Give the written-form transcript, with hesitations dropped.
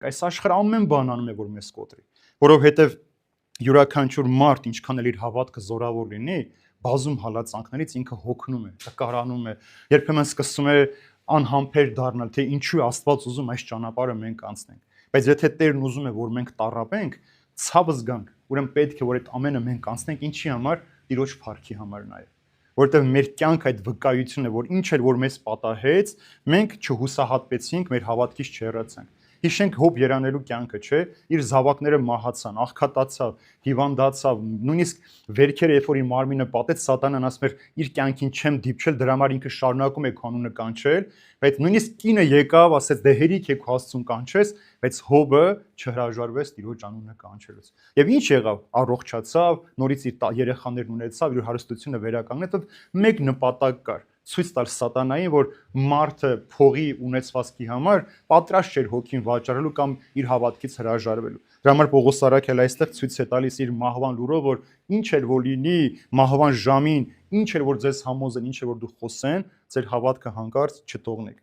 այս աշխարհը ամեն բան անում է որ մեզ կոտրի, որովհետև յուրաքանչյուր մարդ ինչքան էլ իր հավատքը զորավոր լինի, բազում հալածանքներից ինքը հոգնում է, տկարանում է, երբեմն սկսում է անհամբեր դառնալ, թե ինչու է Աստված ուզում այս ճանապարհը մենք անցնենք։ Բայց եթե Տերն ուզում է որ մենք տառապենք, ցավը զգանք, ուրեմն պետք է որ այդ ամենը մենք անցնենք ինչի համար, Տիրոջ փառքի համար նաև, որովհետև մեր կյանքը այդ վկայությունն է, որ ինչ էլ որ մեզ պատահեց, մենք չհուսահատվեցինք, մեր հավատքից չհեռացանք։ Հիշենք Հոբ երանելու կյանքը, չէ, իր զավակները մահացան, աղքատացավ, հիվանդացավ, նույնիսկ վերքերը երբ որ իր մարմինը պատեց, սատանան ասում էր իր կյանքին չեմ դիպչել, դրա համար ինքը շարունակում է քանունը կանչել, բայց նույնիսկ կինը եկավ, ասեց դե հերիք է քո Աստծուն կանչես, բայց Հոբը չհրաժարվեց Տիրոջ անունը կանչելուց։ Եվ ինչ եղավ, առողջացավ, նորից իր երեխաներն ունեցավ, իր հարստությունը վերականգնեց, մեկ նպատակ կար՝ ցույց տալ սատանային, որ մարդը փողի ունեցվածքի համար պատրաստ չէր հոգին վաճառելու կամ իր հավատքից հրաժարվելու։ Դրա համար Պողոս Արաքելը այստեղ ցույց է տալիս իր մահվան լուրով, որ ինչ էլ որ լինի, մահվան ժամին, ինչ էլ որ ձեզ համոզեն, ինչ էլ որ դուք խոսեն, ձեր հավատքը հանկարծ չթողնեք։